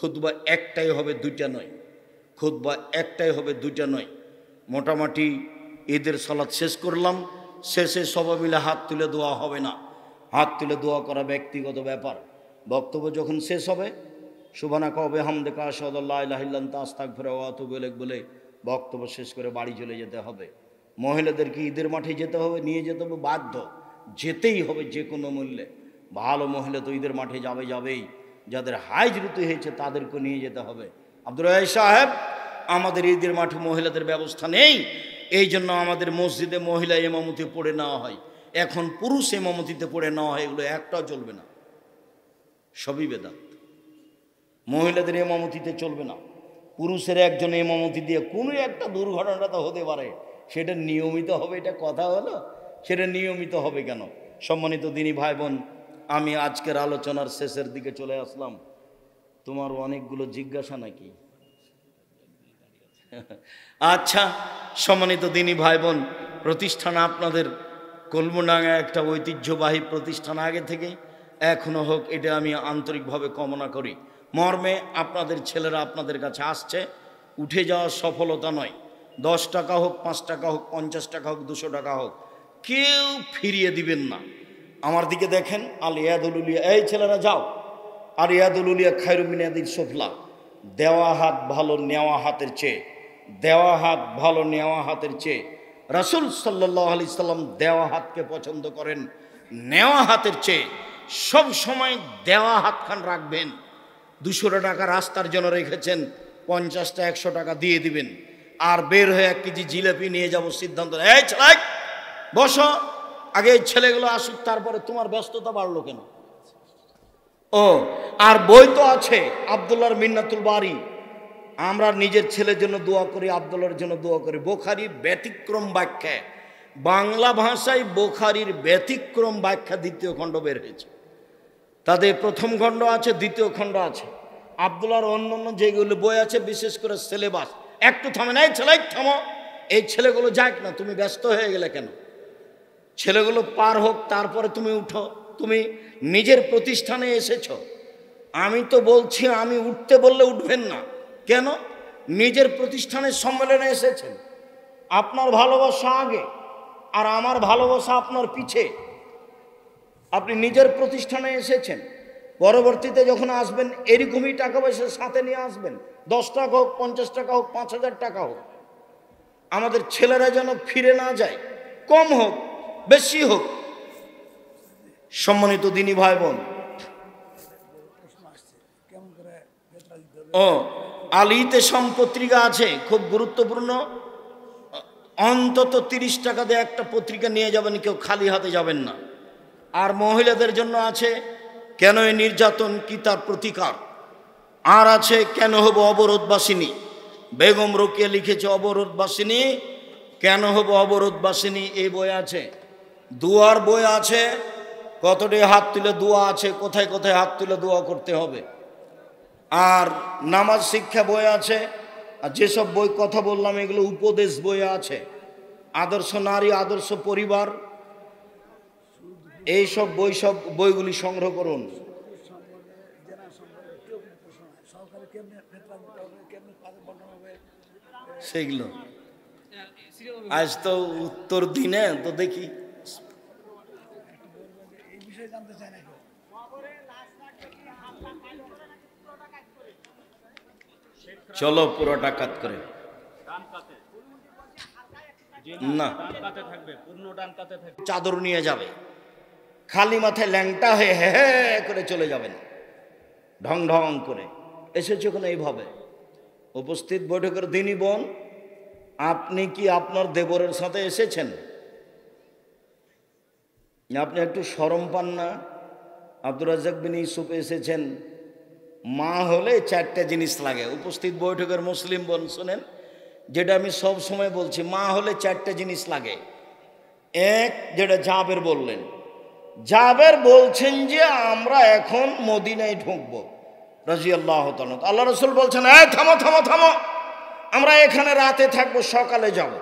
খুতবা একটাই হবে, দুইটা নয়। খুতবা একটাই হবে, দুইটা নয়। মোটামুটি ঈদের সালাত শেষ করলাম, শেষে সবাই মিলে হাত তুলে দোয়া হবে না। হাত তুলে দোয়া করা ব্যক্তিগত ব্যাপার। বক্তব্য যখন শেষ হবে সুবহানাকা ওয়া বিহামদিকা আশহাদু আল্লা ইলাহা ইল্লা আনতা আস্তাগফিরুকা ওয়া আতুবু ইলাইক বলে বক্তব্য শেষ করে বাড়ি চলে যেতে হবে। মহিলাদেরকে ঈদের মাঠে যেতে হবে, নিয়ে যেতে হবে, বাধ্য যেতেই হবে যে কোনো মূল্যে। ভালো মহিলা তো ঈদের মাঠে যাবেই, যাদের হাইজ ঋতু হয়েছে তাদেরকে নিয়ে যেতে হবে। আব্দুর রাজ্জাক সাহেব, আমাদের ঈদের মাঠে মহিলাদের ব্যবস্থা নেই, এই জন্য আমাদের মসজিদে মহিলা ইমামতি পড়ে নেওয়া হয়। এখন পুরুষ ইমামতিতে পড়ে নেওয়া হয়, এগুলো একটাও চলবে না, সবই বেদাত। মহিলাদের ইমামতিতে চলবে না। পুরুষের একজন ইমামতি দিয়ে কোনো একটা দুর্ঘটনা তো হতে পারে, সেটা নিয়মিত হবে, এটা কথা হলো? সেটা নিয়মিত হবে কেন? সম্মানিত দিনী ভাই বোন, আমি আজকের আলোচনার শেষের দিকে চলে আসলাম। তোমার অনেকগুলো জিজ্ঞাসা নাকি? আচ্ছা, সম্মানিত দিনী ভাই বোন, প্রতিষ্ঠান আপনাদের কলমডাঙ্গা একটা ঐতিহ্যবাহী প্রতিষ্ঠান, আগে থেকে এখনো হোক, এটা আমি আন্তরিকভাবে কামনা করি। মর্মে আপনাদের ছেলেরা আপনাদের কাছে আসছে, উঠে যাওয়ার সফলতা নয়। 10 টাকা হোক, 5 টাকা হোক, 50 টাকা হোক, 200 টাকা হোক, কেউ ফিরিয়ে দিবেন না। আমার দিকে দেখেন, আল ইয়াদুল উলিয়া, এই ছেলেরা যাও। আর ইয়াদুল উলিয়া খায়রুম মিন ইয়াদিস সুফলা, দেওয়া হাত ভালো নেওয়া হাতের চেয়ে, দেওয়া হাত ভালো নেওয়া হাতের চেয়ে। রাসূল সাল্লাল্লাহু আলাইহি সাল্লাম দেওয়া হাতকে পছন্দ করেন নেওয়া হাতের চেয়ে। সব সময় দেওয়া হাতখান রাখবেন। 200 টাকা রাস্তার জন্য রেখেছেন, 50টা 100 টাকা দিয়ে দিবেন। আর বের হয়ে 1 কেজি জিলাপি নিয়ে যাব সিদ্ধান্ত। এই ছেলে বসো, আগে এই ছেলেগুলো আসুক, তারপরে তোমার ব্যস্ততা বাড়লো কেন? ও, আর বই তো আছে আব্দুল্লাহর মিন্নাতুল বারি, আমরা নিজের ছেলের জন্য দোয়া করি, আব্দুল্লাহর জন্য দোয়া করি। বুখারীর ব্যতিক্রম ব্যাখ্যা, বাংলা ভাষায় বুখারীর ব্যতিক্রম ব্যাখ্যা 2য় খণ্ড বের হয়েছে। তাদের 1ম খণ্ড আছে, 2য় খণ্ড আছে। আব্দুল্লাহর অন্য যেগুলো বই আছে, বিশেষ করে সিলেবাস। একটু থামেন, এই ছেলে থামো, এই ছেলেগুলো যাক না, তুমি ব্যস্ত হয়ে গেলে কেন? ছেলেগুলো পার হোক, তারপরে তুমি উঠো। তুমি নিজের প্রতিষ্ঠানে এসেছো, আমি তো বলছি আমি উঠতে বললে উঠবেন না কেন? নিজের প্রতিষ্ঠানের সম্মেলনে এসেছেন, আপনার ভালোবাসা আগে আর আমার ভালোবাসা আপনার পিছে। আপনি নিজের প্রতিষ্ঠানে এসেছেন, পরবর্তীতে যখন আসবেন এরকমই টাকা পয়সা সাথে নিয়ে আসবেন। 10 টাকা হোক, 50 টাকা হোক, 5000 টাকা হোক। আমাদের ছেলেরা যেন ফিরে না যায়, কম হোক বেশি হোক। সম্মানিত দিনী ভাই বোন, ও আলিতে সম্পত্রিকা আছে, খুব গুরুত্বপূর্ণ। অন্তত 30 টাকা দিয়ে একটা পত্রিকা নিয়ে যাবেন, কেউ খালি হাতে যাবেন না। আর মহিলাদের জন্য আছে কেন এই নির্যাতন, কি তার প্রতিকার। আর আছে কেন হব অবরোধবাসিনী, বেগম রোকেয়া লিখেছে অবরোধবাসিনী, কেন হব অবরোধবাসিনী, এই বই আছে। দুয়ার বই আছে, কতটি হাত তুলে দোয়া আছে, কোথায় কোথায় হাত তুলে দোয়া করতে হবে। আর নামাজ শিক্ষা বই আছে। আর যেসব বই কথা বললাম এগুলো উপদেশ বই আছে। আদর্শ নারী, আদর্শ পরিবার, এইসব বই, সব বইগুলি সংগ্রহ করুন। সেগুলো আজ তো উত্তর দিনে তো দেখি। চলো পুরো ডাকাত করে না, চাদর নিয়ে যাবে, খালি মাথায় ল্যাংটা হয়ে হে হে করে চলে যাবে না, ঢং ঢং করে। এসেছে কোনো এইভাবে উপস্থিত বৈঠকের দিনই বোন, আপনি কি আপনার দেবরের সাথে এসেছেন? আপনি একটু শরম পান না? আব্দুর রাজ্জাক বিন ইউসুফ এসেছেন। মা হলে 4টে জিনিস লাগে। উপস্থিত বৈঠকের মুসলিম বোন শোনেন, যেটা আমি সব সময় বলছি, মা হলে 4টে জিনিস লাগে। এক, যেটা জাবের বললেন, জাবের বলছেন যে আমরা এখন মদিনায় ঢুকবো রাদিয়াল্লাহু তাআলা। আল্লাহ রাসূল বলছেন, এই থামো থামো থামো, আমরা এখানে রাতে থাকবো, সকালে যাব।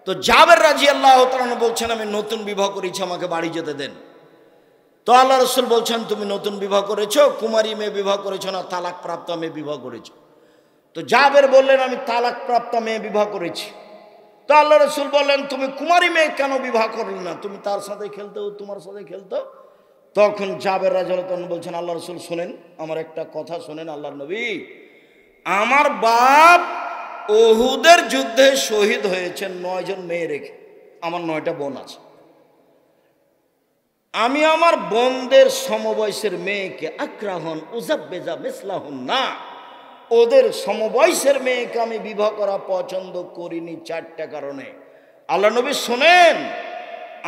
তো জাবের রাদিয়াল্লাহু তাআলা বলছেন, আমি নতুন বিবাহ করেছি, আমাকে বাড়ি যেতে দেন। তো আল্লাহ রসুল বলছেন তুমি নতুন বিবাহ করেছো, কুমারী মেয়ে বিবাহ করেছো না তালাক প্রাপ্ত মেয়ে বিবাহ করেছো? তো জাবের বললেন আমি তালাক প্রাপ্ত মেয়ে বিবাহ করেছি। তো আল্লাহ রসুল বললেন তুমি কুমারী মেয়ে কেন বিবাহ করলে না, তুমি তার সাথে খেলতো, তোমার সাথে খেলতো। তখন জাবের রাদিয়াল্লাহু আনহু বলছেন আল্লাহ রসুল শোনেন, আমার একটা কথা শোনেন আল্লাহর নবী, আমার বাপ উহুদের যুদ্ধে শহীদ হয়েছে 9 জন মেয়ে রেখে, আমার 9টা বোন আছে। আমি আমার বোনদের সমবয়সের মেয়েকে আক্রাহন উজাব্বেজা মিসলাহুন না, ওদের সমবয়সের মেয়েকে আমি বিবাহ করা পছন্দ করিনি 4টা কারণে। আল্লাহ নবী শোনেন,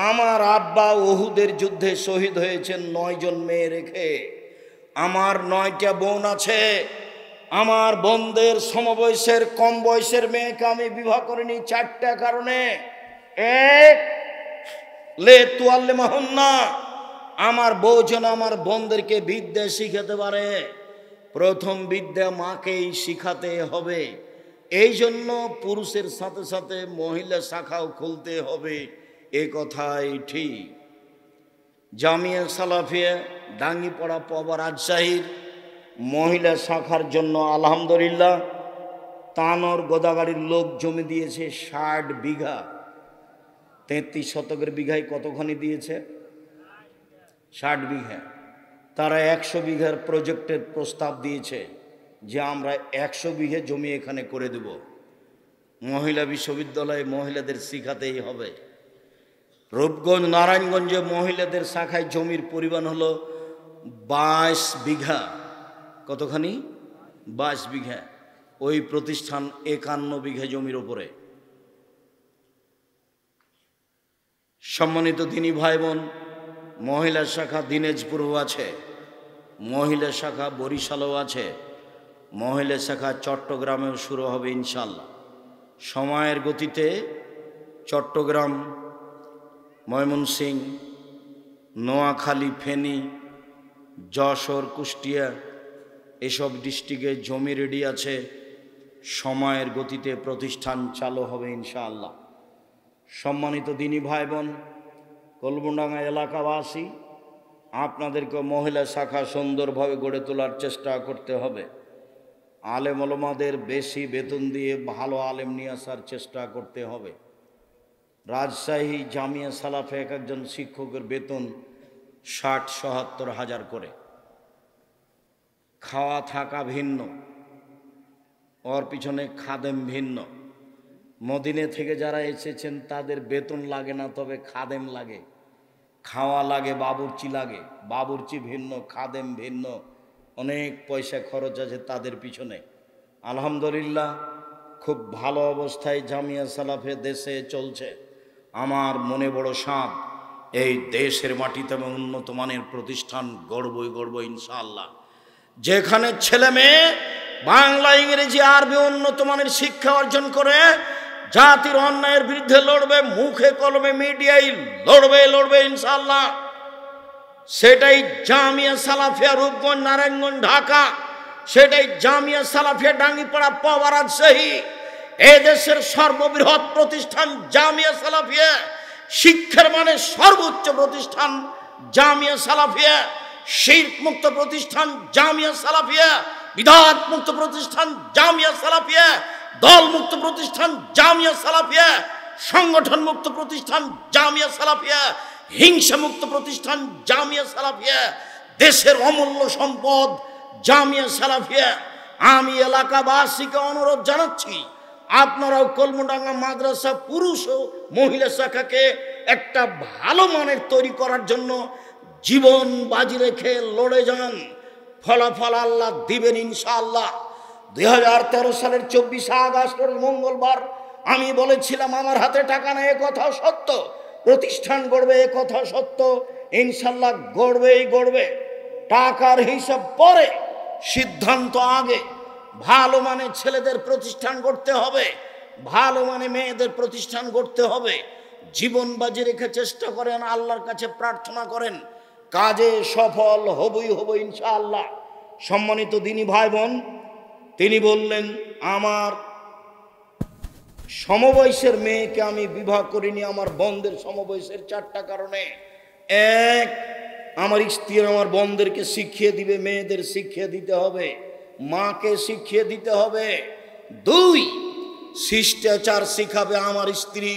আমার আব্বা উহুদের যুদ্ধে শহীদ হয়েছেন 9 জন মেয়ে রেখে, আমার 9টা বোন আছে, আমার বোনদের সমবয়সের কম বয়সের মেয়েকে আমি বিবাহ করিনি 4টা কারণে। এক, লে তুয়াল্লিমাহুন্না, আমার বউ যেন আমার বোনদেরকে বিদ্যা শিখাতে পারে, প্রথম বিদ্যা মাকেই শিখাতে হবে। এই জন্য পুরুষের সাথে সাথে মহিলা শাখাও খুলতে হবে, এ কথাই ঠিক। জামিয়া সালাফিয়া ডাঙ্গিপাড়া পবা রাজশাহীর মহিলা শাখার জন্য আলহামদুলিল্লাহ তানোর গোদাগাড়ির লোক জমি দিয়েছে 60 বিঘা। 33 শতকের বিঘায় কতখানি দিয়েছে? 60 বিঘা। তারা 100 বিঘার প্রজেক্টের প্রস্তাব দিয়েছে যে আমরা 100 বিঘা জমি এখানে করে দেব, মহিলা বিশ্ববিদ্যালয়ে মহিলাদের শিখাতেই হবে। রূপগঞ্জ নারায়ণগঞ্জে মহিলাদের শাখায় জমির পরিমাণ হলো 22 বিঘা। কতখানি? 22 বিঘা। ওই প্রতিষ্ঠান 51 বিঘা জমির ওপরে। সম্মানিত দিনী ভাই বোন, মহিলা শাখা দিনাজপুরও আছে, মহিলা শাখা বরিশালও আছে, মহিলা শাখা চট্টগ্রামেও শুরু হবে ইনশাল্লাহ। সময়ের গতিতে চট্টগ্রাম, ময়মনসিংহ, নোয়াখালী, ফেনী, যশোর, কুষ্টিয়া এসব ডিস্ট্রিক্টে জমি রেডি আছে, সময়ের গতিতে প্রতিষ্ঠান চালু হবে ইনশাআল্লাহ। সম্মানিত দিনী ভাই বোন, কলমডাঙ্গা এলাকাবাসী, আপনাদেরকে মহিলা শাখা সুন্দরভাবে গড়ে তোলার চেষ্টা করতে হবে। আলেম ওলামাদের বেশি বেতন দিয়ে ভালো আলেম নিয়ে আসার চেষ্টা করতে হবে। রাজশাহী জামিয়া সালাফে এক একজন শিক্ষকের বেতন 60-৭০ হাজার করে, খাওয়া থাকা ভিন্ন, ওর পিছনে খাদেম ভিন্ন। মদিনে থেকে যারা এসেছেন তাদের বেতন লাগে না, তবে খাদেম লাগে, খাওয়া লাগে, বাবুর্চি লাগে, বাবুর্চি ভিন্ন, খাদেম ভিন্ন, অনেক পয়সা খরচ আছে তাদের পিছনে। আলহামদুলিল্লাহ খুব ভালো অবস্থায় জামিয়া সালাফে দেশে চলছে। আমার মনে বড় সাধ, এই দেশের মাটিতে এবং উন্নত মানের প্রতিষ্ঠান গড়বই ইনশাআল্লাহ। যেখানে ছেলে মেয়ে বাংলা, ইংরেজি, আরবি উন্নত মানের শিক্ষা অর্জন করে জাতির অন্যায়ের বিরুদ্ধে লড়বে, মুখে কলমে মিডিয়ায় লড়বে ইনশাআল্লাহ। সেটাই জামিয়া সালাফিয়া রূপগঞ্জ, নারায়ণগঞ্জ, ঢাকা, সেটাই জামিয়া সালাফিয়া ডাঙ্গিপাড়া, পবা, রাজশাহী। এদেশের সর্ববৃহৎ প্রতিষ্ঠান জামিয়া সালাফিয়া, শিক্ষার মানে সর্বোচ্চ প্রতিষ্ঠান জামিয়া সালাফিয়া, শিরক মুক্ত প্রতিষ্ঠান জামিয়া সালাফিয়া, বিদআত মুক্ত প্রতিষ্ঠান জামিয়া সালাফিয়া, দল মুক্ত প্রতিষ্ঠান জামিয়া সালাফিয়া, সংগঠন মুক্ত প্রতিষ্ঠান জামিয়া সালাফিয়া, হিংসা মুক্ত প্রতিষ্ঠান জামিয়া সালাফিয়া, দেশের অমূল্য সম্পদ জামিয়া সালাফিয়া। আমি এলাকাবাসীকে অনুরোধ জানাচ্ছি, আপনারাও কলমডাঙ্গা মাদ্রাসা পুরুষ ও মহিলা শাখাকে একটা ভালো মানের তৈরি করার জন্য জীবন বাজি রেখে লড়ে যান, ফলাফল আল্লাহ দিবেন ইনশাআল্লাহ। 2013 সালের 24 আগস্ট মঙ্গলবার আমি বলেছিলাম আমার হাতে টাকা নেই, এ কথা সত্য, প্রতিষ্ঠান গড়বে এ কথা সত্য, ইনশাআল্লাহ গড়বে। টাকার হিসাব পরে, সিদ্ধান্ত আগে। ভালো মানে ছেলেদের প্রতিষ্ঠান গড়তে হবে, ভালো মানে মেয়েদের প্রতিষ্ঠান গড়তে হবে। জীবন বাজি রেখে চেষ্টা করেন, আল্লাহর কাছে প্রার্থনা করেন, কাজে সফল হবই ইনশাআল্লাহ। সম্মানিত দিনী ভাই বোন, তিনি বললেন আমার সমবয়সের মেয়েকে আমি বিবাহ করিনি আমার বোনদের সমবয়সের 4টা কারণে। এক, আমার স্ত্রী আমার বোনদেরকে শিখিয়ে দিবে, মেয়েদের শিখিয়ে দিতে হবে, মাকে শিখিয়ে দিতে হবে। 2, শিষ্টাচার শিখাবে আমার স্ত্রী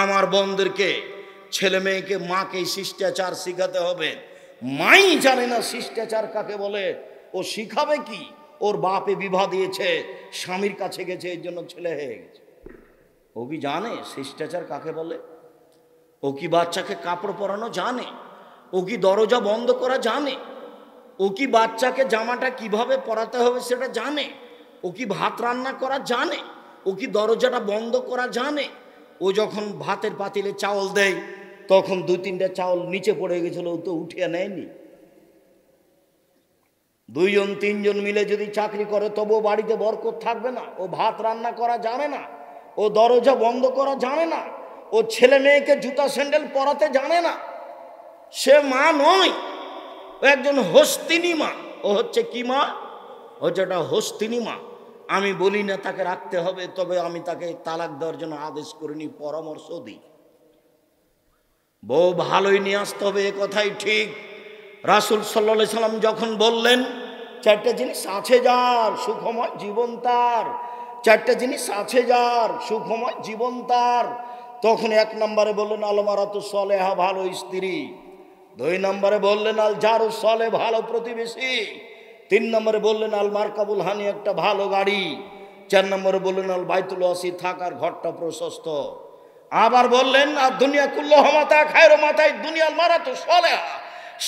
আমার বোনদেরকে, ছেলে মেয়েকে মাকে শিষ্টাচার শিখাতে হবে। মাই জানে না শিষ্টাচার কাকে বলে, ও শিখাবে কি? ওর বাপে বিবাহ দিয়েছে, স্বামীর কাছে গেছে, এর জন্য ছেলে হয়ে গেছে। ও কি জানে শিষ্টাচার কাকে বলে? ও কি বাচ্চাকে কাপড় পরানো জানে? ও কি দরজা বন্ধ করা জানে? ও কি বাচ্চাকে জামাটা কিভাবে পরাতে হবে সেটা জানে? ও কি ভাত রান্না করা জানে? ও কি দরজাটা বন্ধ করা জানে? ও যখন ভাতের পাতিলে চাউল দেয় তখন 2-3টা চাউল নিচে পড়ে গেছিল, ও তো উঠিয়ে নেয়নি। 2-3জন মিলে যদি চাকরি করে তবুও বাড়িতে বরকত থাকবে না। ও ভাত রান্না করা জানে না, ও দরজা বন্ধ করা জানে না, ও ছেলে মেয়েকে জুতা স্যান্ডেল পরাতে জানে না। সে মা নয়, ও একজন হস্তিনী মা। ও হচ্ছে কি মা? হচ্ছে একটা হস্তিনী মা। আমি বলি না তাকে রাখতে হবে, তবে আমি তাকে তালাক দেওয়ার জন্য আদেশ করিনি, পরামর্শ দিই। বউ ভালোই নিয়ে আসতে হবে, এ কথাই ঠিক। রাসূল সাল্লাল্লাহু আলাইহি সাল্লাম যখন বললেন 4টে জিনিস আছে যার সুখময় জীবন তার, 4টে জিনিস আছে যার সুখময় জীবন তার, তখন 1 নম্বরে বললেন আল মারাতু সালেহা, ভালো স্ত্রী। 2 নম্বরে বললেন আল জারু সালেহ, ভালো প্রতিবেশী। 3 নম্বরে বললেন আল মারকাবুল হানি, একটা ভালো গাড়ি। 4 নম্বরে বললেন আল বাইতুল ওয়াসি, থাকার ঘরটা প্রশস্ত। আবার বললেন আর দুনিয়া কুল্লুহা মাতা খায়রু মাতাই দুনিয়াল মারাতু সালেহা,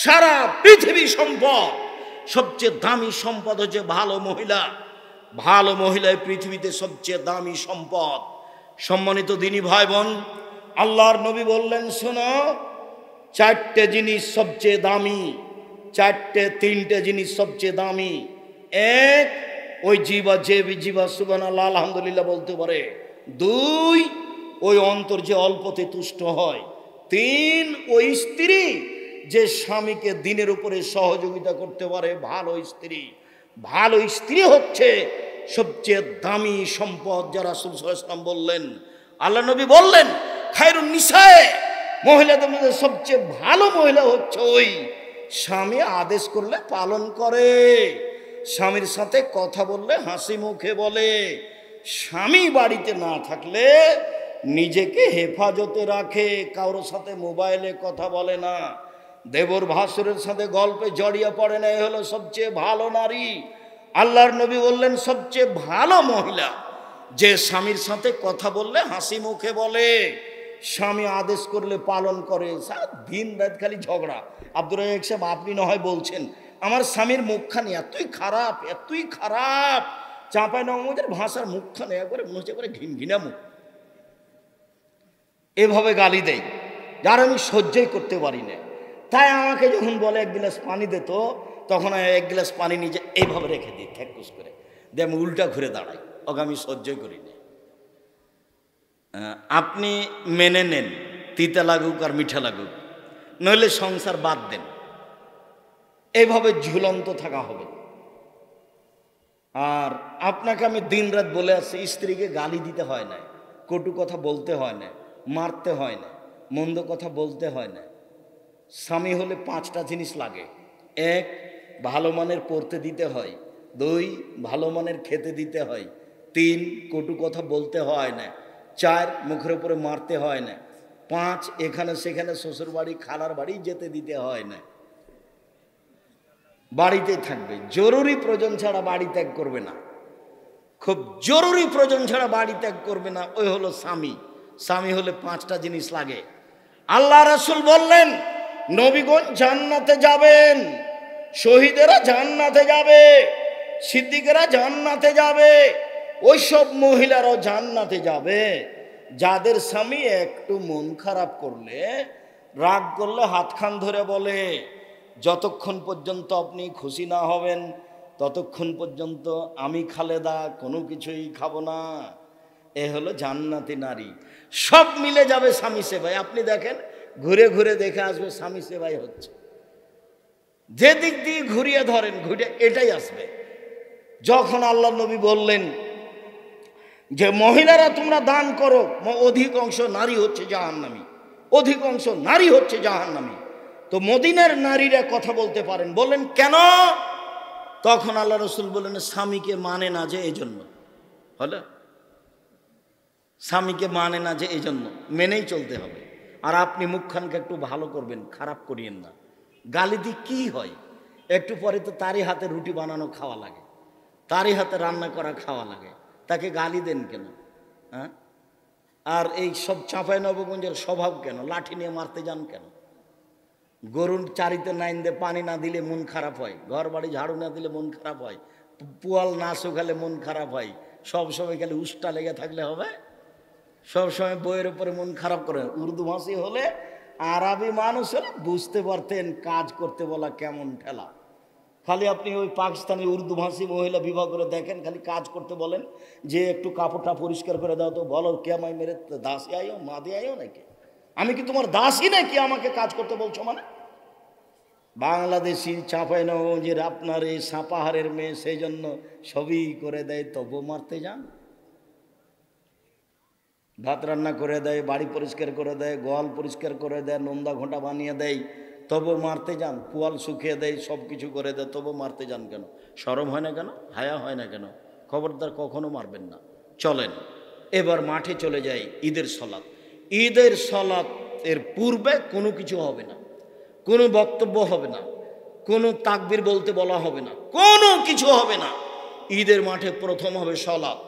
সারা পৃথিবী সম্পদ, সবচেয়ে দামি সম্পদ হচ্ছে ভালো মহিলা। ভালো মহিলাই পৃথিবীতে সবচেয়ে দামি সম্পদ। সম্মানিত দিনী ভাই বোন, আল্লাহর নবী বললেন শোনো, 4টে জিনিস সবচেয়ে দামি, 3টে জিনিস সবচেয়ে দামি। 1, ওই জিবা, যে জিবা সুবহানাল্লাহ আলহামদুলিল্লাহ বলতে পারে। 2, ওই অন্তর যে অল্পতে তুষ্ট হয়। 3, ওই স্ত্রী যে স্বামীকে দিনের উপরে সহযোগিতা করতে পারে, ভালো স্ত্রী। ভালো স্ত্রী হচ্ছে সবচেয়ে দামি সম্পদ, যারা রাসূল সাল্লাল্লাহু আলাইহি ওয়াসাল্লাম বললেন। আল্লাহ নবী বললেন খায়রুন নিসায়ে, মহিলাদের মধ্যে সবচেয়ে ভালো মহিলা হচ্ছে ওই স্বামী আদেশ করলে পালন করে, স্বামীর সাথে কথা বললে হাসি মুখে বলে, স্বামী বাড়িতে না থাকলে নিজেকে হেফাজতে রাখে, কারোর সাথে মোবাইলে কথা বলে না, দেবর ভাসুরের সাথে গল্পে জড়িয়ে পড়ে না। এই হলো সবচেয়ে ভালো নারী। আল্লাহর নবী বললেন সবচেয়ে ভালো মহিলা যে স্বামীর সাথে কথা বললে হাসি মুখে বলে, স্বামী আদেশ করলে পালন করে। সারা দিন রাত খালি ঝগড়া। আব্দুর রাজ্জাক সাহেব, আপনি না হয় বলছেন আমার স্বামীর মুখখানি এতই খারাপ, এতই খারাপ, চাঁপাইনবাবগঞ্জের ভাষার মুখখানি একবারে মনে হচ্ছে একবারে ঘিনঘিনা মুখ, এভাবে গালি দেয় যার আমি সহ্যই করতে পারি না। তাই আমাকে যখন বলে 1 গ্লাস পানি দে, তো তখন 1 গ্লাস পানি নিজে এইভাবে রেখে দিই ঠেকুস করে, দিয়ে আমি উল্টা ঘুরে দাঁড়াই, ওকে আমি সহ্যই করি না। আপনি মেনে নেন, তিতা লাগুক আর মিঠা লাগুক, নইলে সংসার বাদ দেন। এইভাবে ঝুলন্ত থাকা হবে। আর আপনাকে আমি দিন রাত বলে আসছি, স্ত্রীকে গালি দিতে হয় না, কটু কথা বলতে হয় না, মারতে হয় না, মন্দ কথা বলতে হয় না। স্বামী হলে 5টা জিনিস লাগে। 1, ভালো মানের পড়তে দিতে হয়। 2, ভালো মানের খেতে দিতে হয়। 3, কটু কথা বলতে হয় না। 4, মুখের উপরে মারতে হয় না। 5, এখানে সেখানে শ্বশুর বাড়ি খালার বাড়ি যেতে দিতে হয় না, বাড়িতেই থাকবে। জরুরি প্রয়োজন ছাড়া বাড়ি ত্যাগ করবে না, খুব জরুরি প্রয়োজন ছাড়া বাড়ি ত্যাগ করবে না। ওই হলো স্বামী। স্বামী হলে 5টা জিনিস লাগে। আল্লাহ রাসূল বললেন নবীগণ জান্নাতে যাবেন, শহীদেরা জান্নাতে যাবে, সিদ্দিকেরা জান্নাতে যাবে, ওইসব মহিলারাও জান্নাতে যাবে যাদের স্বামী একটু মন খারাপ করলে, রাগ করলে হাতখান ধরে বলে যতক্ষণ পর্যন্ত আপনি খুশি না হবেন ততক্ষণ পর্যন্ত আমি খালেদা কোনো কিছুই খাবো না। এ হলো জান্নাতি নারী। সব মিলে যাবে স্বামী সেবায়। আপনি দেখেন, ঘুরে ঘুরে দেখে আসবে স্বামী সেবাই হচ্ছে। যে দিক দিয়ে ঘুরিয়ে ধরেন ঘুরে এটাই আসবে। যখন আল্লাহ নবী বললেন যে মহিলারা তোমরা দান করো, অধিকাংশ নারী হচ্ছে জাহান্নামী, অধিকাংশ নারী হচ্ছে জাহান্নামী। তো মদিনার নারীরা কথা বলতে পারেন, বলেন কেন? তখন আল্লাহ রসুল বলেন স্বামীকে মানে না যে এই জন্য। হলো, স্বামীকে মানে না যে এই জন্য, মেনেই চলতে হবে। আর আপনি মুখখানকে একটু ভালো করবেন, খারাপ করিয়েন না। গালি দিয়ে কী হয়? একটু পরে তো তারই হাতে রুটি বানানো খাওয়া লাগে, তারই হাতে রান্না করা খাওয়া লাগে, তাকে গালি দেন কেন? হ্যাঁ, আর এই সব চাঁপাইনবাবগঞ্জের স্বভাব কেন? লাঠি নিয়ে মারতে যান কেন? গরুর চারিতে নাইন দিয়ে পানি না দিলে মন খারাপ হয়, ঘর বাড়ি ঝাড়ু না দিলে মন খারাপ হয়, পুয়াল না শুকালে মন খারাপ হয়, সব সময় খালি উষ্টা লেগে থাকলে হবে? সব সময় বইয়ের উপরে মন খারাপ করে? উর্দু ভাষী হলে, আরবি মানুষ হলে বুঝতে পারতেন কাজ করতে বলা কেমন ঠেলা। খালি আপনি ওই পাকিস্তানি উর্দু ভাষী মহিলা বিবাহ করে দেখেন, খালি কাজ করতে বলেন যে একটু কাপড়টা পরিষ্কার করে দাও, তো বলো কে আমায় মেরে দাসী আইও মাদি আইও নাকি? আমি কি তোমার দাসী নাকি আমাকে কাজ করতে বলছো? মানে বাংলাদেশি চাঁপাইনবাবগঞ্জের আপনার এই সাপাহারের মেয়ে, সেই জন্য সবই করে দেয়, তবু মারতে যান। ভাত রান্না করে দেয়, বাড়ি পরিষ্কার করে দেয়, গোয়াল পরিষ্কার করে দেয়, নোন্দা ঘোঁটা বানিয়ে দেয়, তবু মারতে যান। পুয়াল শুকিয়ে দেয়, সব কিছু করে দেয়, তবু মারতে যান কেন? শরম হয় না কেন? হায়া হয় না কেন? খবরদার কখনো মারবেন না। চলেন এবার মাঠে চলে যাই। ঈদের সলাত, ঈদের সলাত এর পূর্বে কোনো কিছু হবে না, কোনো বক্তব্য হবে না, কোনো তাকবীর বলতে বলা হবে না, কোনো কিছু হবে না। ঈদের মাঠে প্রথম হবে সলাত।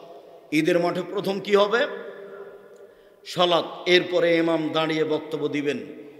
ঈদের মাঠে প্রথম কি হবে? সলাত। এরপরে ইমাম দাঁড়িয়ে বক্তব্য দিবেন।